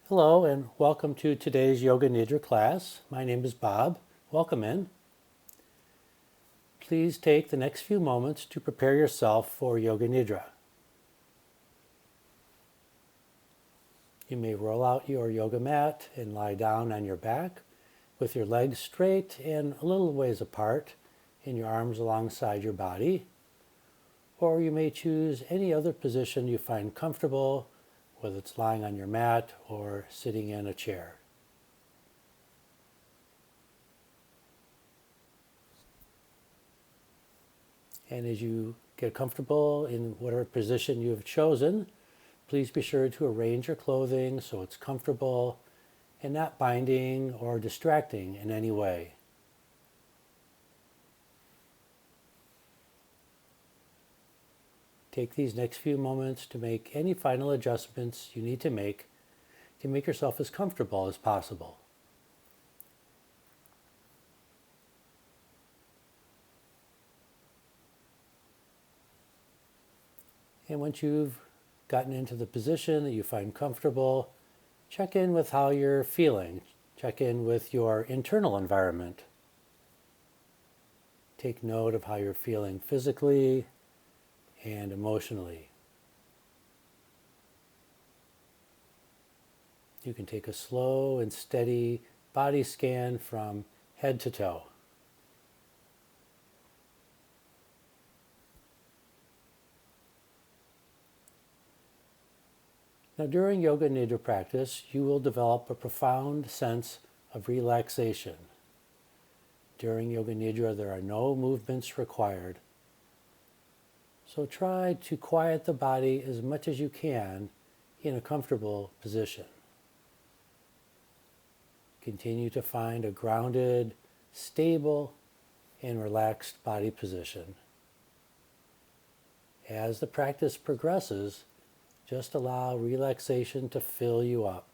Hello and welcome to today's Yoga Nidra class. My name is Bob. Welcome in. Please take the next few moments to prepare yourself for Yoga Nidra. You may roll out your yoga mat and lie down on your back with your legs straight and a little ways apart and your arms alongside your body. Or you may choose any other position you find comfortable, whether it's lying on your mat or sitting in a chair. And as you get comfortable in whatever position you have chosen, please be sure to arrange your clothing so it's comfortable and not binding or distracting in any way. Take these next few moments to make any final adjustments you need to make yourself as comfortable as possible. And once you've gotten into the position that you find comfortable, check in with how you're feeling. Check in with your internal environment. Take note of how you're feeling physically and emotionally. You can take a slow and steady body scan from head to toe. Now, during Yoga Nidra practice, you will develop a profound sense of relaxation. During Yoga Nidra, there are no movements required. So try to quiet the body as much as you can in a comfortable position. Continue to find a grounded, stable, and relaxed body position. As the practice progresses, just allow relaxation to fill you up.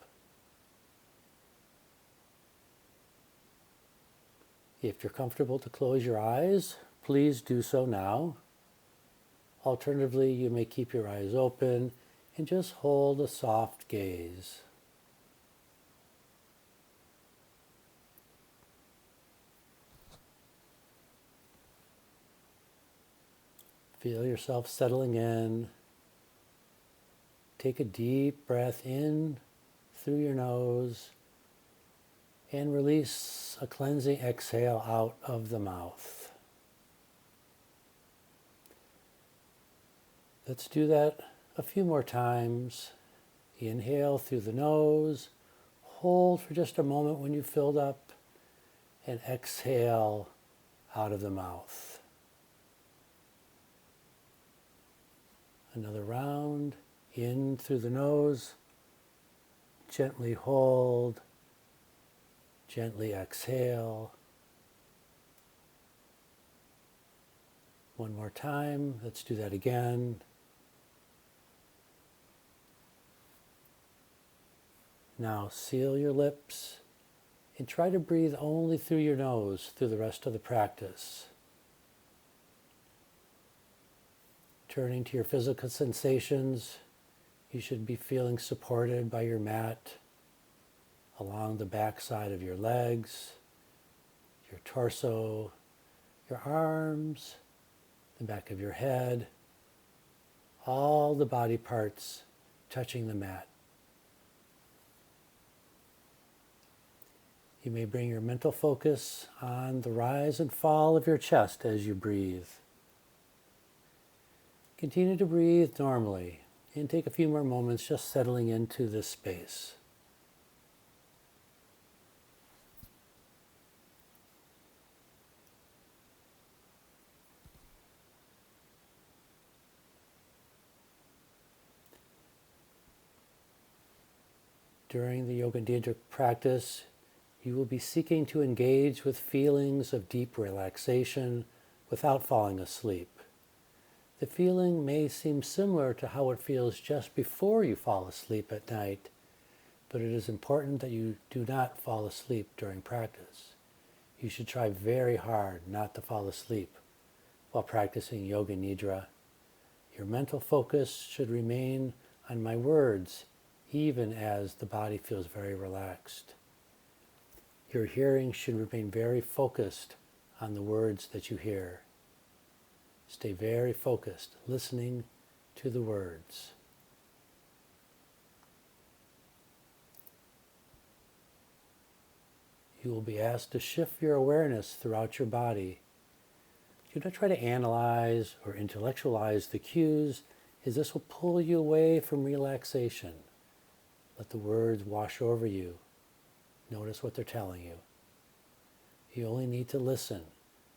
If you're comfortable to close your eyes, please do so now. Alternatively, you may keep your eyes open and just hold a soft gaze. Feel yourself settling in. Take a deep breath in through your nose and release a cleansing exhale out of the mouth. Let's do that a few more times. Inhale through the nose, hold for just a moment when you've filled up, and exhale out of the mouth. Another round. In through the nose, gently hold, gently exhale. One more time, let's do that again. Now seal your lips and try to breathe only through your nose through the rest of the practice. Turning to your physical sensations, you should be feeling supported by your mat along the back side of your legs, your torso, your arms, the back of your head, all the body parts touching the mat. You may bring your mental focus on the rise and fall of your chest as you breathe. Continue to breathe normally and take a few more moments just settling into this space. During the Yoga Nidra practice, you will be seeking to engage with feelings of deep relaxation without falling asleep. The feeling may seem similar to how it feels just before you fall asleep at night, but it is important that you do not fall asleep during practice. You should try very hard not to fall asleep while practicing Yoga Nidra. Your mental focus should remain on my words even as the body feels very relaxed. Your hearing should remain very focused on the words that you hear. Stay very focused, listening to the words. You will be asked to shift your awareness throughout your body. Do not try to analyze or intellectualize the cues, as this will pull you away from relaxation. Let the words wash over you. Notice what they're telling you. You only need to listen,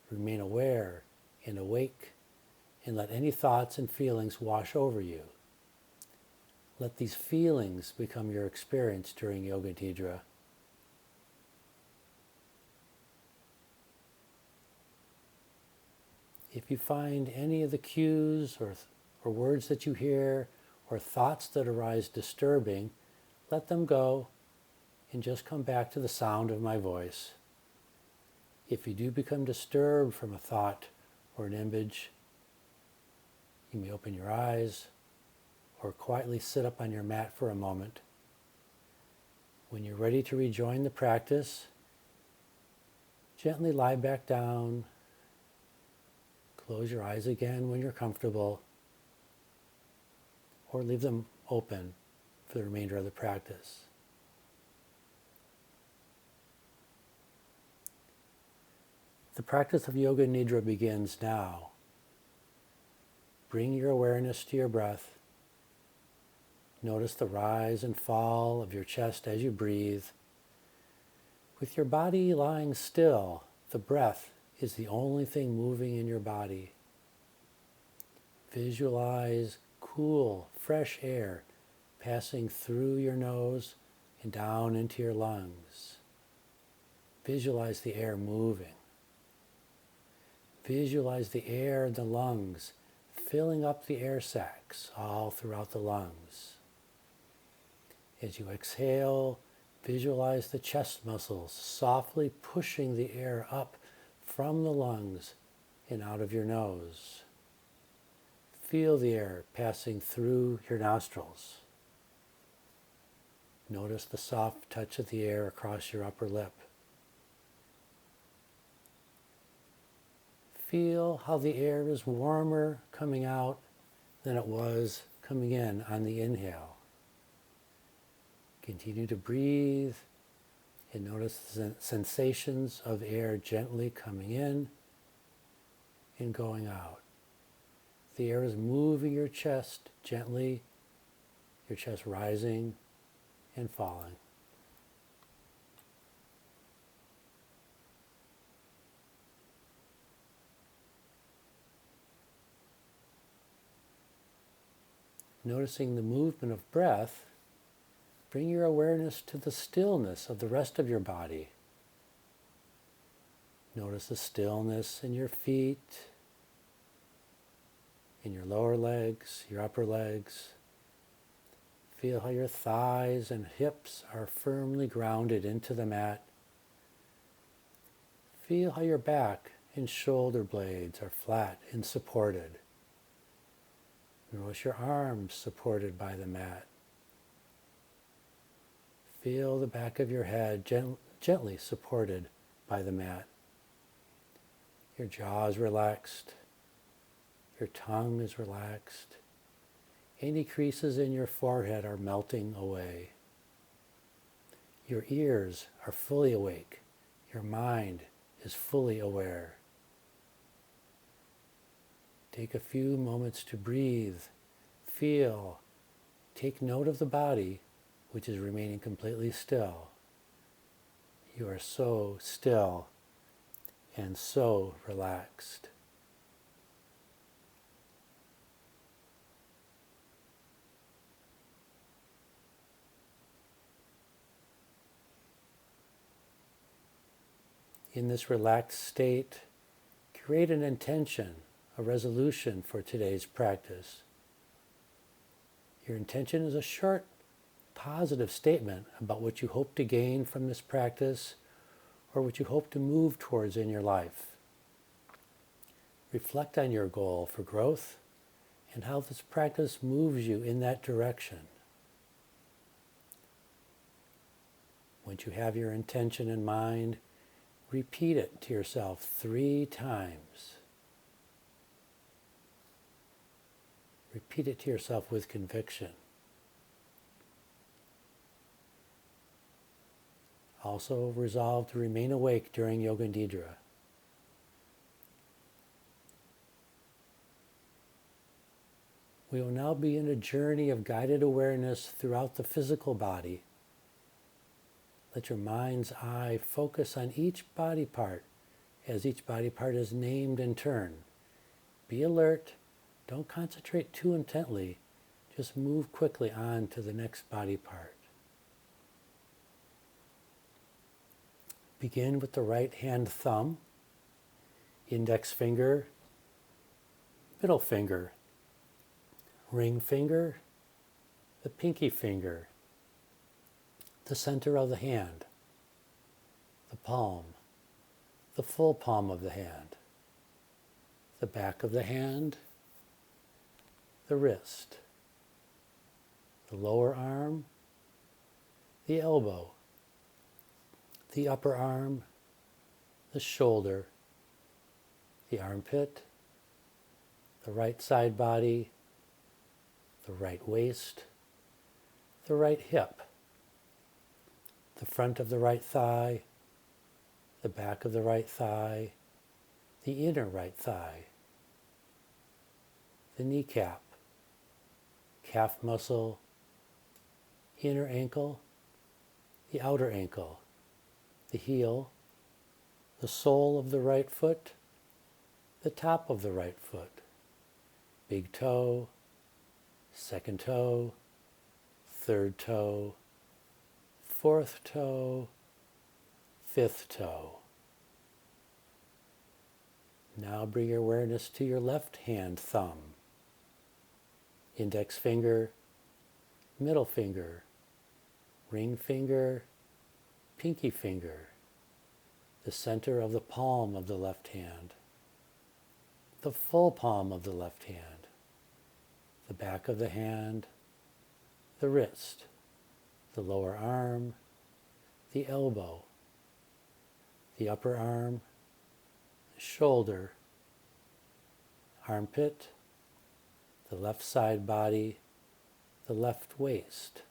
remain aware and awake, and let any thoughts and feelings wash over you. Let these feelings become your experience during Yoga Nidra. If you find any of the cues or words that you hear or thoughts that arise disturbing, let them go and just come back to the sound of my voice. If you do become disturbed from a thought or an image, you may open your eyes or quietly sit up on your mat for a moment. When you're ready to rejoin the practice, gently lie back down. Close your eyes again when you're comfortable, or leave them open for the remainder of the practice. The practice of Yoga Nidra begins now. Bring your awareness to your breath. Notice the rise and fall of your chest as you breathe. With your body lying still, the breath is the only thing moving in your body. Visualize cool, fresh air passing through your nose and down into your lungs. Visualize the air moving. Visualize the air in the lungs filling up the air sacs all throughout the lungs. As you exhale, visualize the chest muscles softly pushing the air up from the lungs and out of your nose. Feel the air passing through your nostrils. Notice the soft touch of the air across your upper lip. Feel how the air is warmer coming out than it was coming in on the inhale. Continue to breathe and notice the sensations of air gently coming in and going out. The air is moving your chest gently, your chest rising and falling. Noticing the movement of breath, bring your awareness to the stillness of the rest of your body. Notice the stillness in your feet, in your lower legs, your upper legs. Feel how your thighs and hips are firmly grounded into the mat. Feel how your back and shoulder blades are flat and supported. Notice your arms supported by the mat. Feel the back of your head gently supported by the mat. Your jaw is relaxed. Your tongue is relaxed. Any creases in your forehead are melting away. Your ears are fully awake. Your mind is fully aware. Take a few moments to breathe, feel, take note of the body, which is remaining completely still. You are so still and so relaxed. In this relaxed state, create an intention, a resolution for today's practice. Your intention is a short, positive statement about what you hope to gain from this practice or what you hope to move towards in your life. Reflect on your goal for growth and how this practice moves you in that direction. Once you have your intention in mind, repeat it to yourself 3 times. Repeat it to yourself with conviction. Also resolve to remain awake during Yoga Nidra. We will now begin a journey of guided awareness throughout the physical body. Let your mind's eye focus on each body part as each body part is named in turn. Be alert. Don't concentrate too intently. Just move quickly on to the next body part. Begin with the right hand thumb, index finger, middle finger, ring finger, the pinky finger, the center of the hand, the palm, the full palm of the hand, the back of the hand, the wrist, the lower arm, the elbow, the upper arm, the shoulder, the armpit, the right side body, the right waist, the right hip, the front of the right thigh, the back of the right thigh, the inner right thigh, the kneecap, calf muscle, inner ankle, the outer ankle, the heel, the sole of the right foot, the top of the right foot, big toe, second toe, third toe, fourth toe, fifth toe. Now bring your awareness to your left hand thumb, index finger, middle finger, ring finger, pinky finger, the center of the palm of the left hand, the full palm of the left hand, the back of the hand, the wrist, the lower arm, the elbow, the upper arm, the shoulder, armpit, the left side body, the left waist,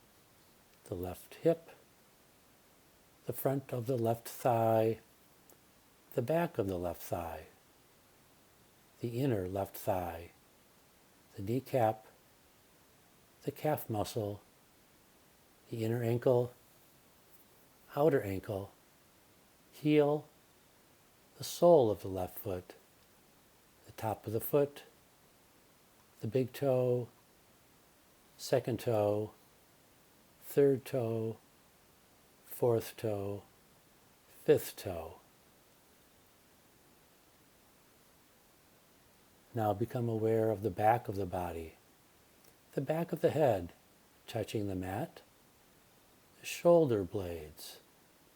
the left hip, the front of the left thigh, the back of the left thigh, the inner left thigh, the kneecap, the calf muscle, the inner ankle, outer ankle, heel, the sole of the left foot, the top of the foot, the big toe, second toe, third toe, fourth toe, fifth toe. Now become aware of the back of the body, the back of the head touching the mat, the shoulder blades,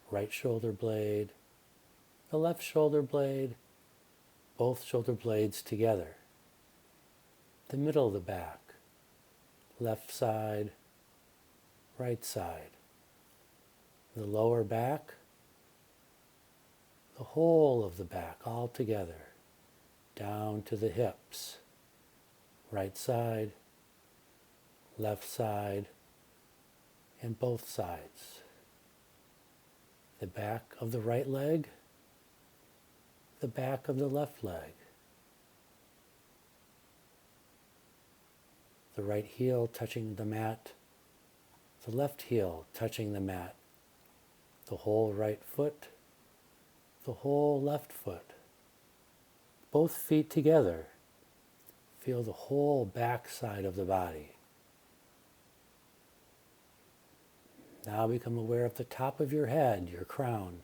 right shoulder blade, the left shoulder blade, both shoulder blades together, the middle of the back, left side, right side, the lower back, the whole of the back all together, down to the hips, right side, left side, and both sides. The back of the right leg, the back of the left leg, the right heel touching the mat, the left heel touching the mat, the whole right foot, the whole left foot, both feet together. Feel the whole back side of the body. Now become aware of the top of your head, your crown,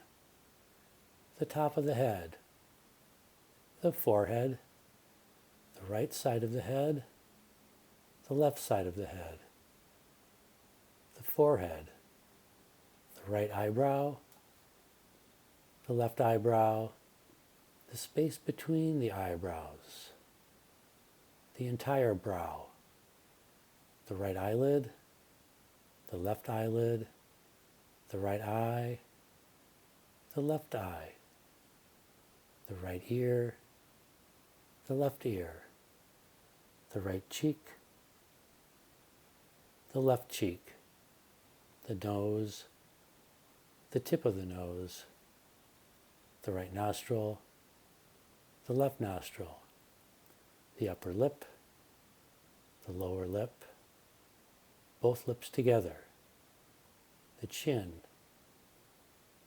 the top of the head, the forehead, the right side of the head, the left side of the head, the forehead, the right eyebrow, the left eyebrow, the space between the eyebrows, the entire brow, the right eyelid, the left eyelid, the right eye, the left eye, the right ear, the left ear, the right cheek, the left cheek, the nose, the tip of the nose, the right nostril, the left nostril, the upper lip, the lower lip, both lips together, the chin,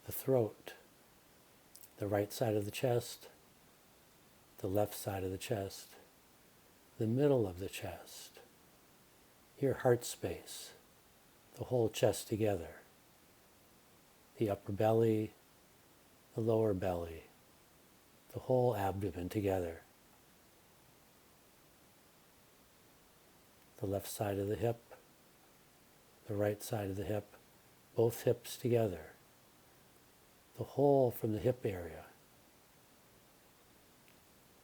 the throat, the right side of the chest, the left side of the chest, the middle of the chest, your heart space, the whole chest together, the upper belly, the lower belly, the whole abdomen together, the left side of the hip, the right side of the hip, both hips together, the whole from the hip area,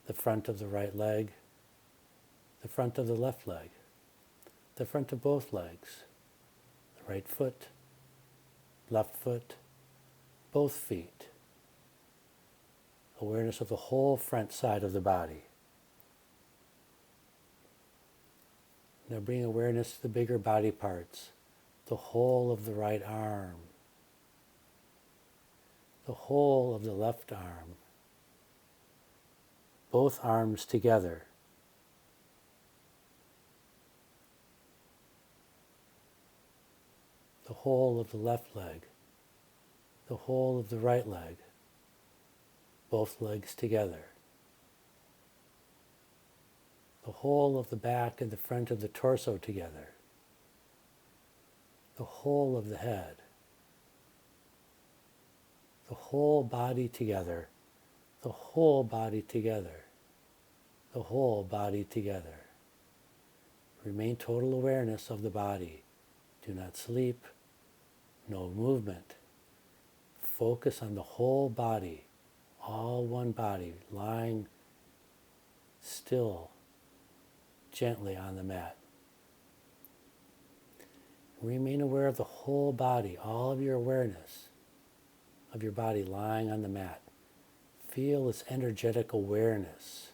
the front of the right leg, the front of the left leg, the front of both legs, the right foot, left foot, both feet. Awareness of the whole front side of the body. Now bring awareness to the bigger body parts, the whole of the right arm, the whole of the left arm, both arms together, the whole of the left leg, the whole of the right leg, both legs together, the whole of the back and the front of the torso together, the whole of the head, the whole body together, the whole body together, the whole body together. Remain total awareness of the body. Do not sleep, no movement. Focus on the whole body, all one body, lying still, gently on the mat. Remain aware of the whole body, all of your awareness of your body lying on the mat. Feel this energetic awareness,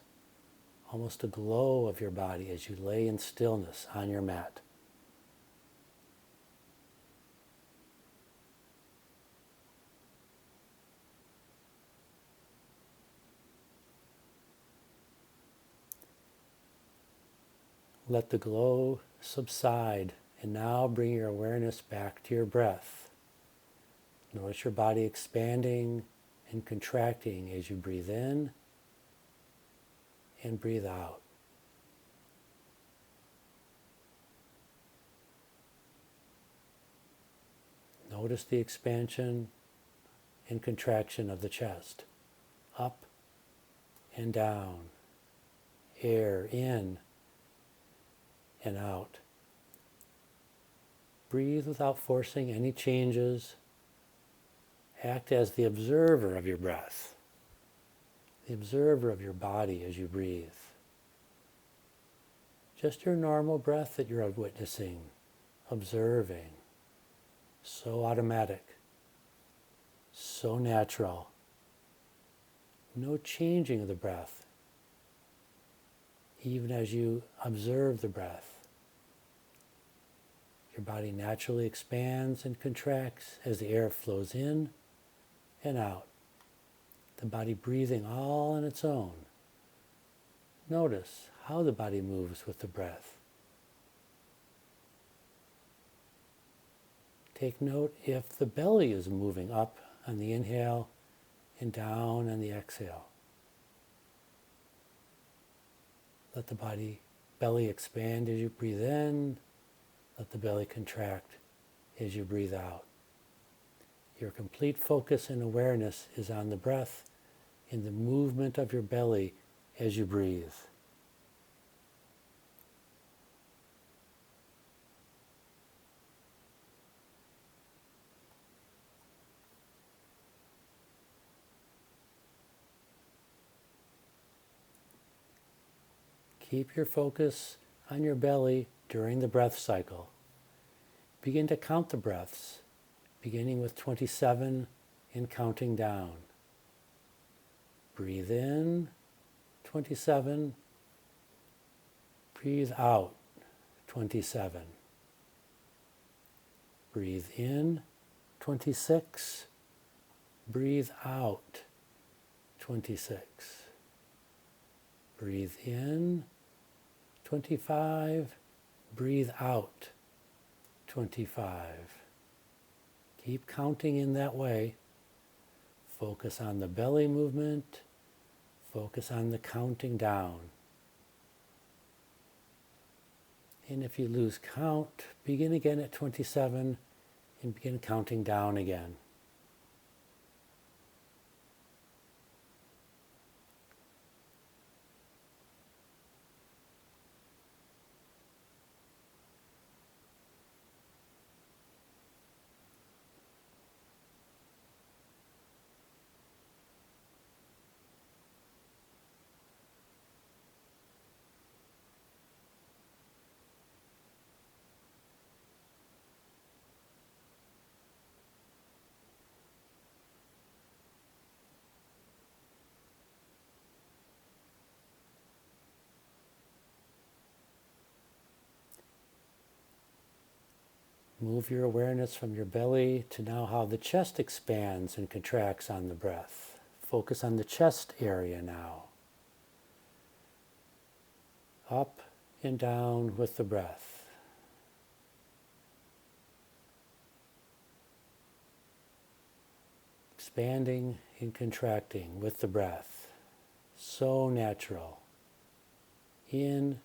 almost a glow of your body as you lay in stillness on your mat. Let the glow subside, and now bring your awareness back to your breath. Notice your body expanding and contracting as you breathe in and breathe out. Notice the expansion and contraction of the chest, up and down, air in and out. Breathe without forcing any changes. Act as the observer of your breath, the observer of your body as you breathe. Just your normal breath that you're witnessing, observing. So automatic, so natural. No changing of the breath, even as you observe the breath. Your body naturally expands and contracts as the air flows in and out. The body breathing all on its own. Notice how the body moves with the breath. Take note if the belly is moving up on the inhale and down on the exhale. Let the belly expand as you breathe in. Let the belly contract as you breathe out. Your complete focus and awareness is on the breath and the movement of your belly as you breathe. Keep your focus on your belly during the breath cycle. Begin to count the breaths beginning with 27 and counting down. Breathe in, 27. Breathe out, 27. Breathe in, 26. Breathe out, 26. Breathe in, 25. Breathe out, 25. Keep counting in that way. Focus on the belly movement. Focus on the counting down. And if you lose count, begin again at 27 and begin counting down again. Move your awareness from your belly to now how the chest expands and contracts on the breath. Focus on the chest area now. Up and down with the breath. Expanding and contracting with the breath. So natural. In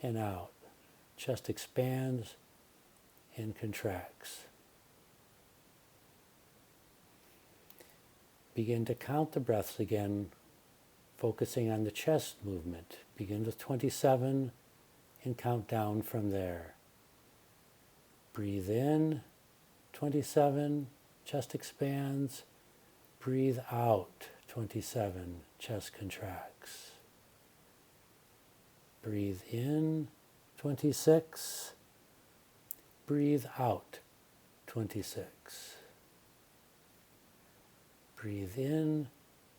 and out. Chest expands and contracts. Begin to count the breaths again, focusing on the chest movement. Begin with 27 and count down from there. Breathe in, 27, chest expands. Breathe out, 27, chest contracts. Breathe in, 26. Breathe out, 26. Breathe in,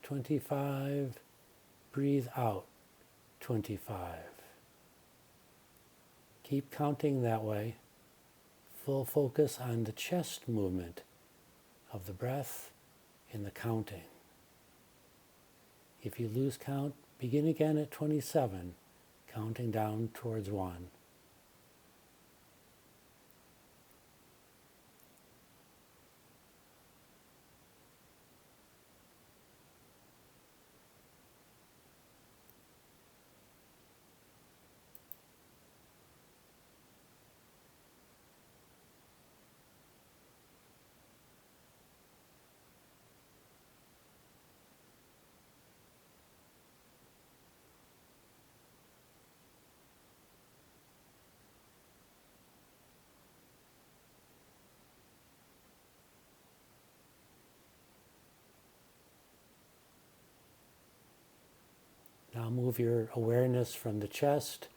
25. Breathe out, 25. Keep counting that way. Full focus on the chest movement of the breath and the counting. If you lose count, begin again at 27, counting down towards 1. Now move your awareness from the chest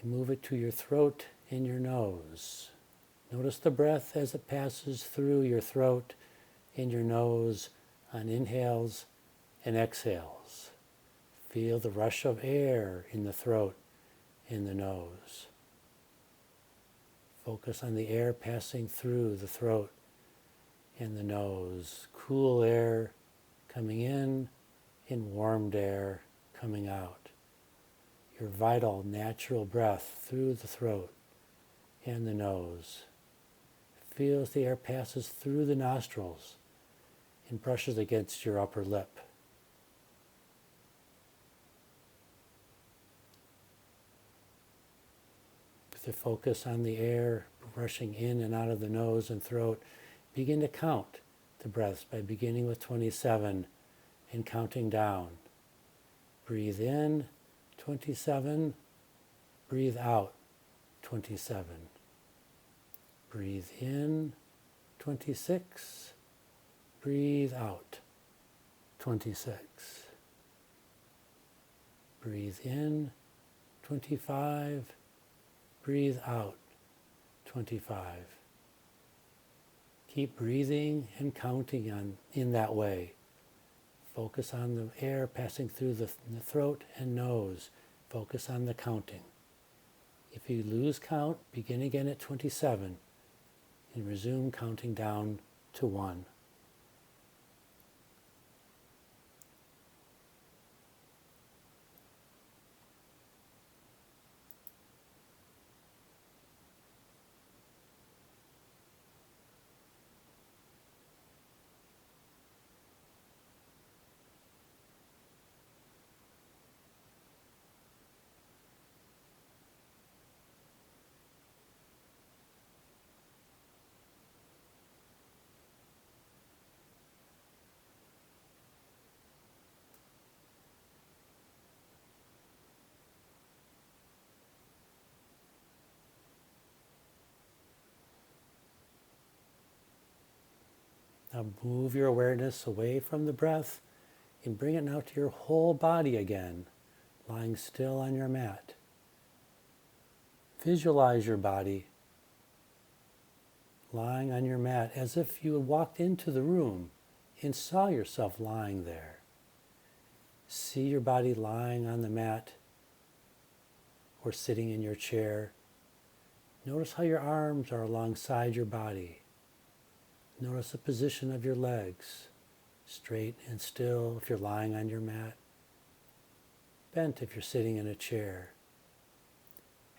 and move it to your throat and your nose. Notice the breath as it passes through your throat and your nose on inhales and exhales. Feel the rush of air in the throat and the nose. Focus on the air passing through the throat and the nose. Cool air coming in and warmed air coming out. Your vital, natural breath through the throat and the nose. Feel as the air passes through the nostrils and brushes against your upper lip. With the focus on the air rushing in and out of the nose and throat, begin to count the breaths by beginning with 27 and counting down. Breathe in, 27. Breathe out, 27. Breathe in, 26. Breathe out, 26. Breathe in, 25. Breathe out, 25. Keep breathing and counting in that way. Focus on the air passing through the throat and nose. Focus on the counting. If you lose count, begin again at 27 and resume counting down to 1. Now move your awareness away from the breath and bring it now to your whole body again, lying still on your mat. Visualize your body lying on your mat as if you had walked into the room and saw yourself lying there. See your body lying on the mat or sitting in your chair. Notice how your arms are alongside your body. Notice the position of your legs, straight and still if you're lying on your mat, bent if you're sitting in a chair.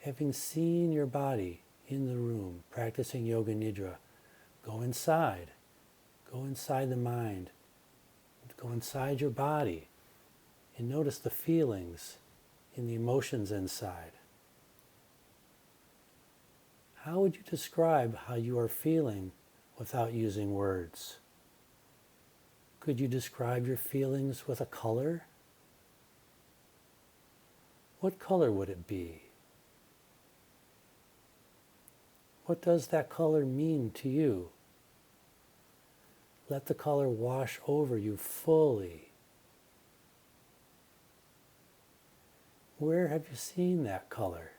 Having seen your body in the room, practicing Yoga Nidra, go inside the mind, go inside your body, and notice the feelings and the emotions inside. How would you describe how you are feeling without using words? Could you describe your feelings with a color? What color would it be? What does that color mean to you? Let the color wash over you fully. Where have you seen that color?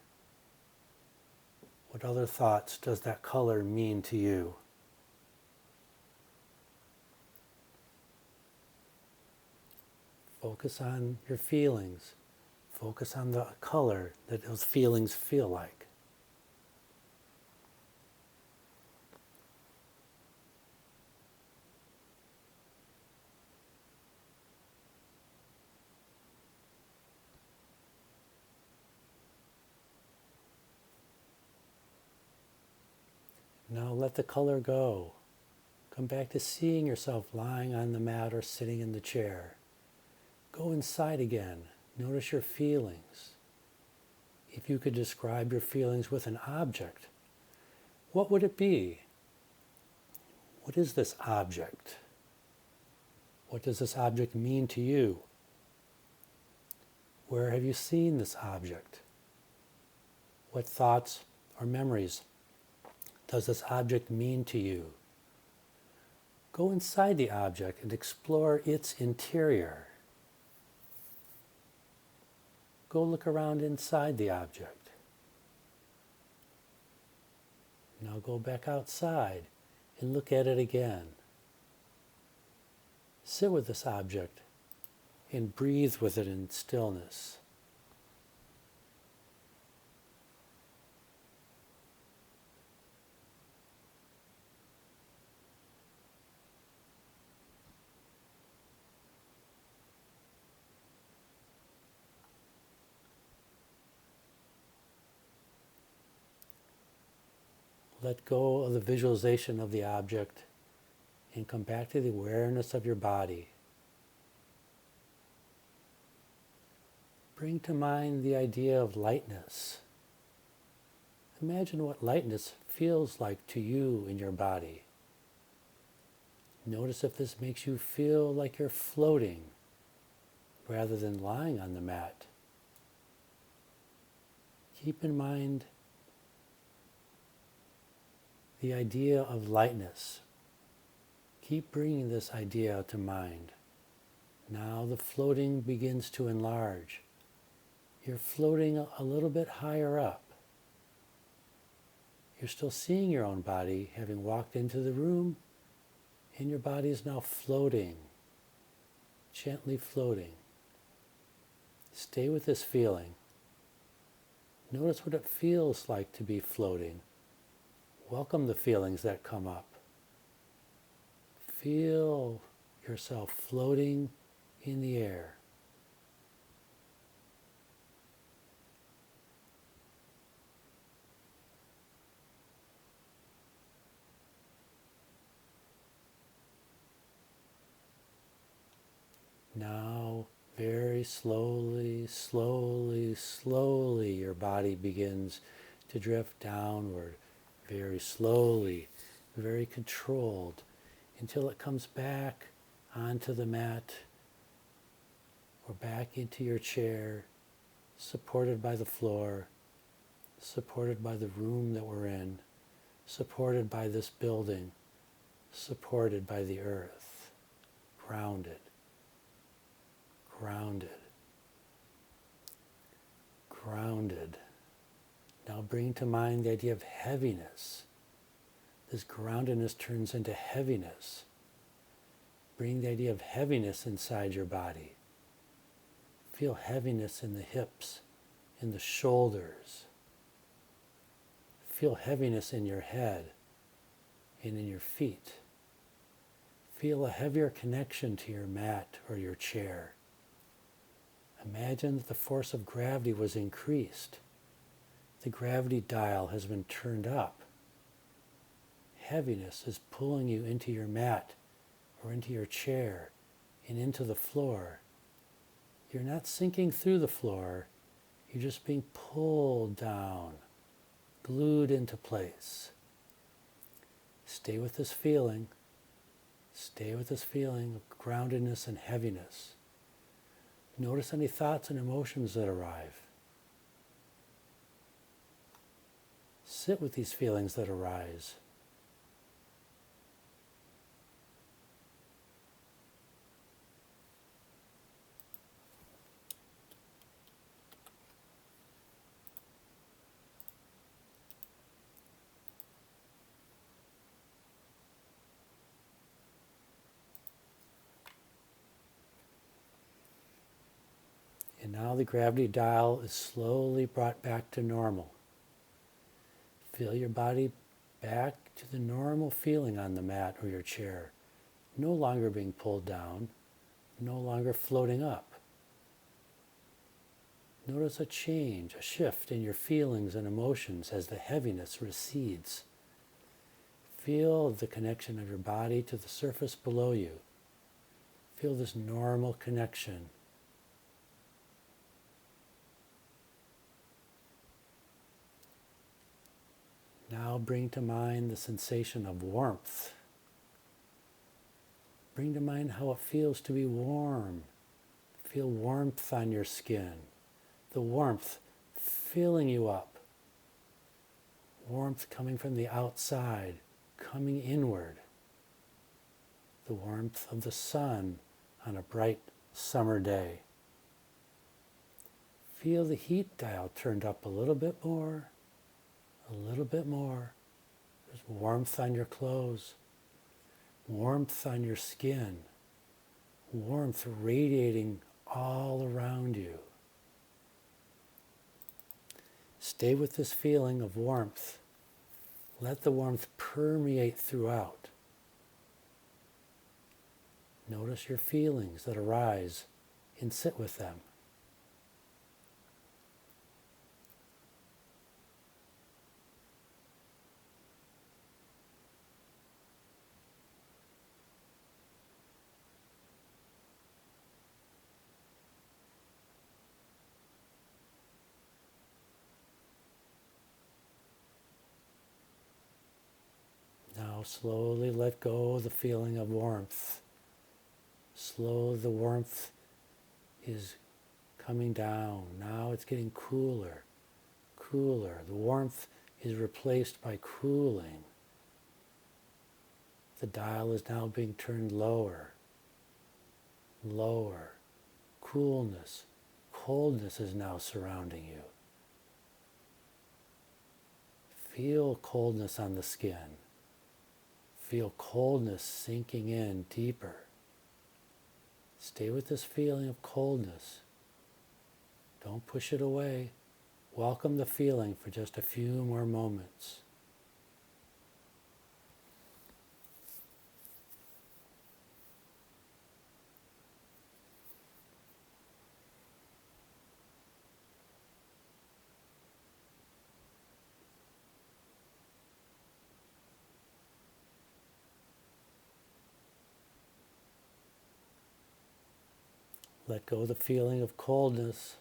What other thoughts does that color mean to you? Focus on your feelings. Focus on the color that those feelings feel like. Now let the color go. Come back to seeing yourself lying on the mat or sitting in the chair. Go inside again. Notice your feelings. If you could describe your feelings with an object, what would it be? What is this object? What does this object mean to you? Where have you seen this object? What thoughts or memories does this object mean to you? Go inside the object and explore its interior. Go look around inside the object. Now go back outside and look at it again. Sit with this object and breathe with it in stillness. Let go of the visualization of the object and come back to the awareness of your body. Bring to mind the idea of lightness. Imagine what lightness feels like to you in your body. Notice if this makes you feel like you're floating rather than lying on the mat. Keep in mind the idea of lightness. Keep bringing this idea to mind. Now the floating begins to enlarge. You're floating a little bit higher up. You're still seeing your own body, having walked into the room, and your body is now floating, gently floating. Stay with this feeling. Notice what it feels like to be floating. Welcome the feelings that come up. Feel yourself floating in the air. Now, very slowly, slowly, slowly, your body begins to drift downward, very slowly, very controlled, until it comes back onto the mat or back into your chair, supported by the floor, supported by the room that we're in, supported by this building, supported by the earth, grounded, grounded, grounded. Now bring to mind the idea of heaviness. This groundedness turns into heaviness. Bring the idea of heaviness inside your body. Feel heaviness in the hips, in the shoulders. Feel heaviness in your head and in your feet. Feel a heavier connection to your mat or your chair. Imagine that the force of gravity was increased. The gravity dial has been turned up. Heaviness is pulling you into your mat or into your chair and into the floor. You're not sinking through the floor. You're just being pulled down, glued into place. Stay with this feeling. Stay with this feeling of groundedness and heaviness. Notice any thoughts and emotions that arrive. Sit with these feelings that arise. And now the gravity dial is slowly brought back to normal. Feel your body back to the normal feeling on the mat or your chair. No longer being pulled down, no longer floating up. Notice a change, a shift in your feelings and emotions as the heaviness recedes. Feel the connection of your body to the surface below you. Feel this normal connection. Now bring to mind the sensation of warmth. Bring to mind how it feels to be warm. Feel warmth on your skin. The warmth filling you up. Warmth coming from the outside, coming inward. The warmth of the sun on a bright summer day. Feel the heat dial turned up a little bit more, a little bit more. There's warmth on your clothes, warmth on your skin, warmth radiating all around you. Stay with this feeling of warmth. Let the warmth permeate throughout. Notice your feelings that arise and sit with them. Now slowly let go of the feeling of warmth. Slowly the warmth is coming down. Now it's getting cooler, cooler. The warmth is replaced by cooling. The dial is now being turned lower, lower. Coolness, coldness is now surrounding you. Feel coldness on the skin. Feel coldness sinking in deeper. Stay with this feeling of coldness. Don't push it away. Welcome the feeling for just a few more moments. Let go of the feeling of coldness.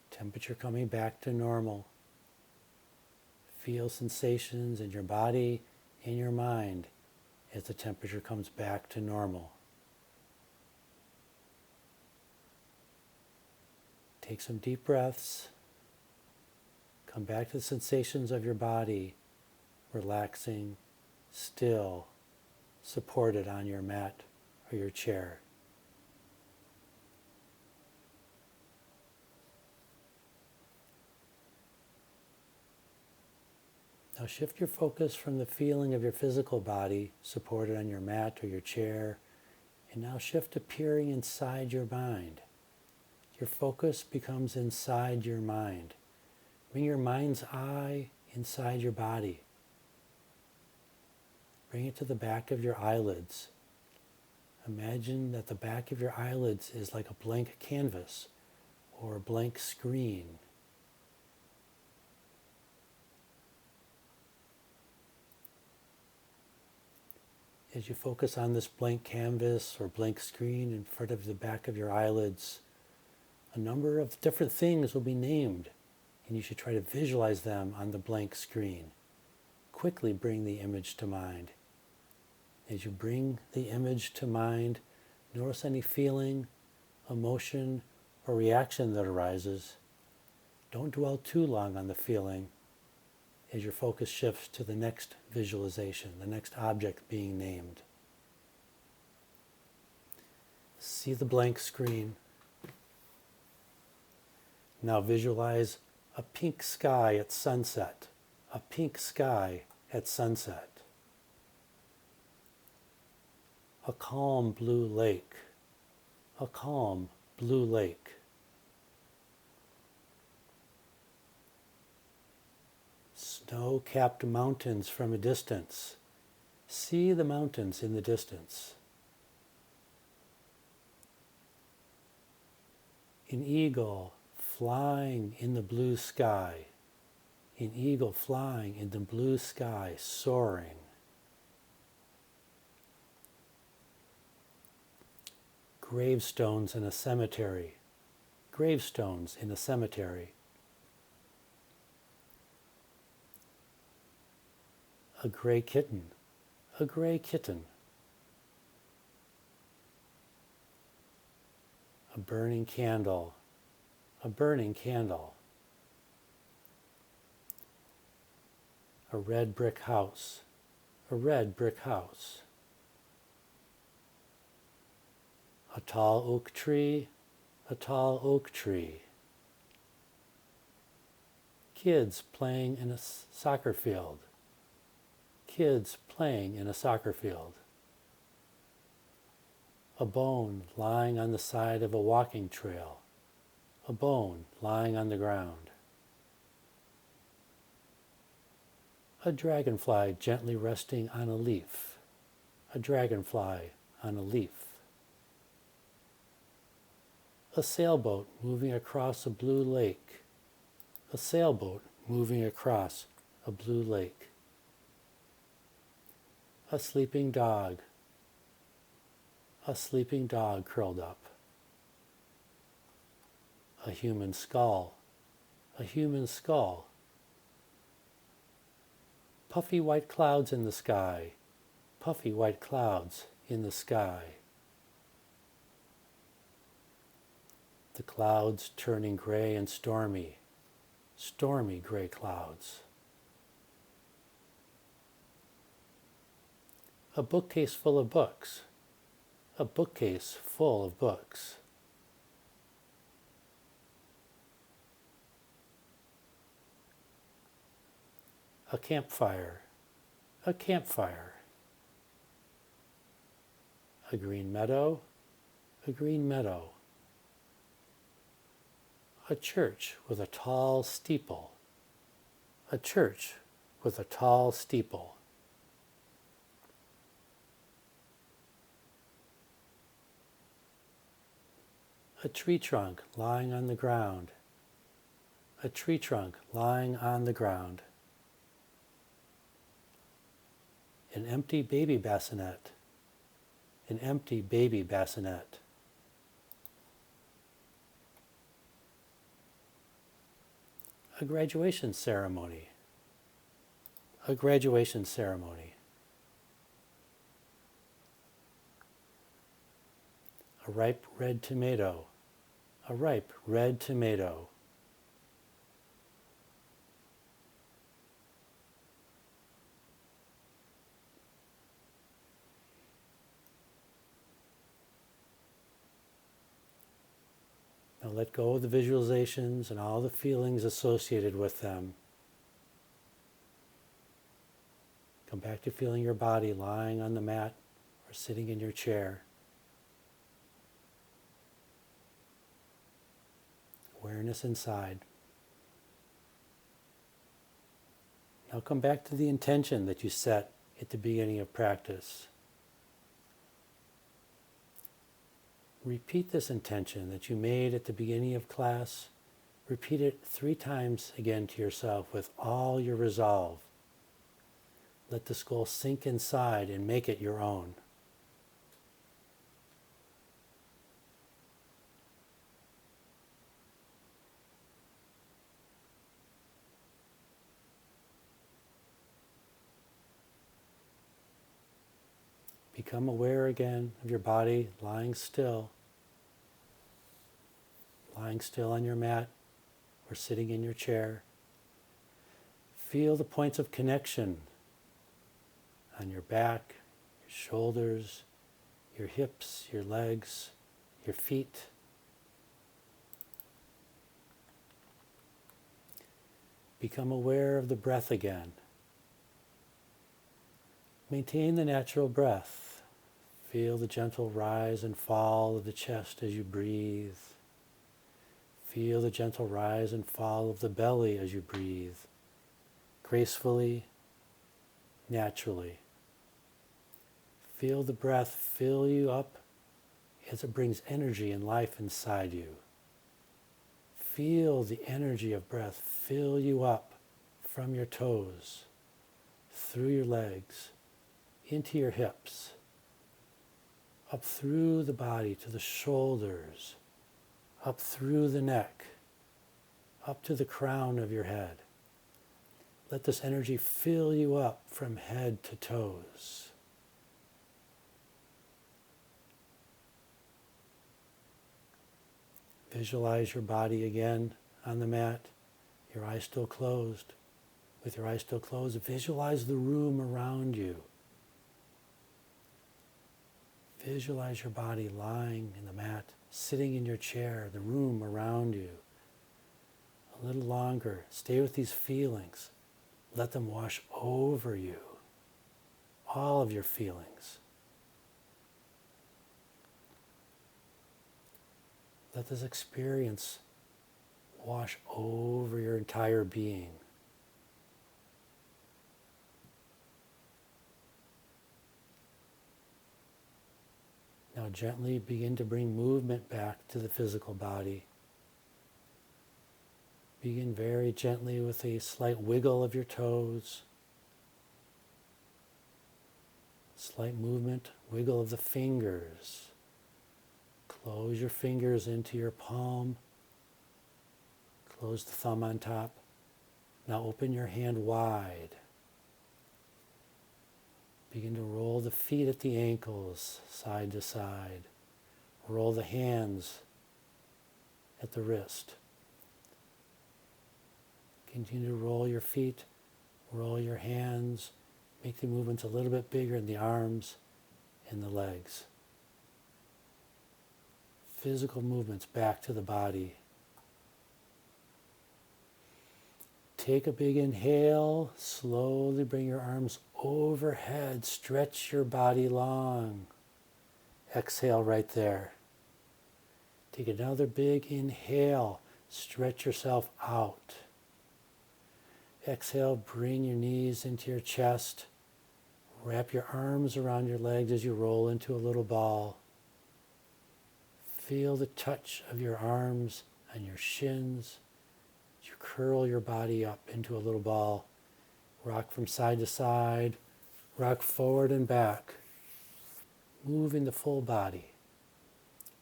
Temperature coming back to normal. Feel sensations in your body and your mind as the temperature comes back to normal. Take some deep breaths. Come back to the sensations of your body, relaxing, still, supported on your mat or your chair. Now shift your focus from the feeling of your physical body supported on your mat or your chair, and now shift to peering inside your mind. Your focus becomes inside your mind. Bring your mind's eye inside your body. Bring it to the back of your eyelids. Imagine that the back of your eyelids is like a blank canvas or a blank screen. As you focus on this blank canvas or blank screen in front of the back of your eyelids, a number of different things will be named, and you should try to visualize them on the blank screen. Quickly bring the image to mind. As you bring the image to mind, notice any feeling, emotion, or reaction that arises. Don't dwell too long on the feeling as your focus shifts to the next visualization, the next object being named. See the blank screen. Now visualize a pink sky at sunset, a pink sky at sunset. A calm blue lake, a calm blue lake. Snow-capped mountains from a distance. See the mountains in the distance. An eagle flying in the blue sky. An eagle flying in the blue sky, soaring. Gravestones in a cemetery. Gravestones in a cemetery. A gray kitten. A gray kitten. A burning candle. A burning candle. A red brick house. A red brick house. A tall oak tree. A tall oak tree. Kids playing in a soccer field. Kids playing in a soccer field. A bone lying on the side of a walking trail. A bone lying on the ground. A dragonfly gently resting on a leaf. A dragonfly on a leaf. A sailboat moving across a blue lake. A sailboat moving across a blue lake. A sleeping dog. A sleeping dog curled up. A human skull. A human skull. Puffy white clouds in the sky. Puffy white clouds in the sky. The clouds turning gray and stormy. Stormy gray clouds. A bookcase full of books. A bookcase full of books. a campfire, a campfire. A green meadow, a green meadow. A church with a tall steeple, a church with a tall steeple. A tree trunk lying on the ground, a tree trunk lying on the ground. An empty baby bassinet, an empty baby bassinet. A graduation ceremony, a graduation ceremony. A ripe red tomato, a ripe red tomato. Now let go of the visualizations and all the feelings associated with them. Come back to feeling your body lying on the mat or sitting in your chair. Awareness inside. Now come back to the intention that you set at the beginning of practice. Repeat this intention that you made at the beginning of class. Repeat it 3 times again to yourself with all your resolve. Let this goal sink inside and make it your own. Become aware again of your body lying still on your mat or sitting in your chair. Feel the points of connection on your back, your shoulders, your hips, your legs, your feet. Become aware of the breath again. Maintain the natural breath. Feel the gentle rise and fall of the chest as you breathe. Feel the gentle rise and fall of the belly as you breathe, gracefully, naturally. Feel the breath fill you up as it brings energy and life inside you. Feel the energy of breath fill you up from your toes, through your legs, into your hips, up through the body to the shoulders, up through the neck, up to the crown of your head. Let this energy fill you up from head to toes. Visualize your body again on the mat, your eyes still closed. With your eyes still closed, visualize the room around you. Visualize your body lying in the mat, sitting in your chair, the room around you. A little longer, stay with these feelings. Let them wash over you, all of your feelings. Let this experience wash over your entire being. Now gently begin to bring movement back to the physical body. Begin very gently with a slight wiggle of your toes. Slight movement, wiggle of the fingers. Close your fingers into your palm. Close the thumb on top. Now open your hand wide. Begin to roll the feet at the ankles, side to side. Roll the hands at the wrist. Continue to roll your feet, roll your hands. Make the movements a little bit bigger in the arms and the legs. Physical movements back to the body. take a big inhale, slowly bring your arms overhead, stretch your body long. Exhale right there. Take another big inhale, stretch yourself out. Exhale, bring your knees into your chest. Wrap your arms around your legs as you roll into a little ball. Feel the touch of your arms and your shins. You curl your body up into a little ball. Rock from side to side. Rock forward and back. Moving the full body.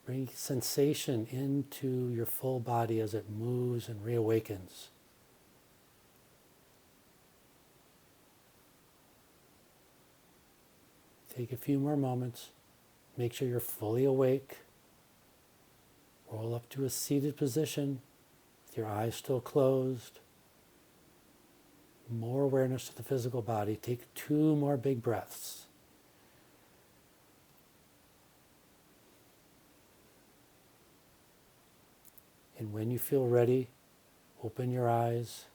Bring sensation into your full body as it moves and reawakens. Take a few more moments. Make sure you're fully awake. Roll up to a seated position with your eyes still closed. More awareness to the physical body. Take 2 more big breaths. And when you feel ready, open your eyes.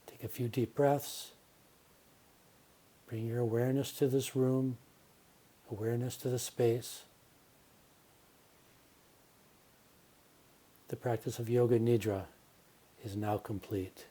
Take a few deep breaths. Bring your awareness to this room, awareness to the space. The practice of Yoga Nidra is now complete.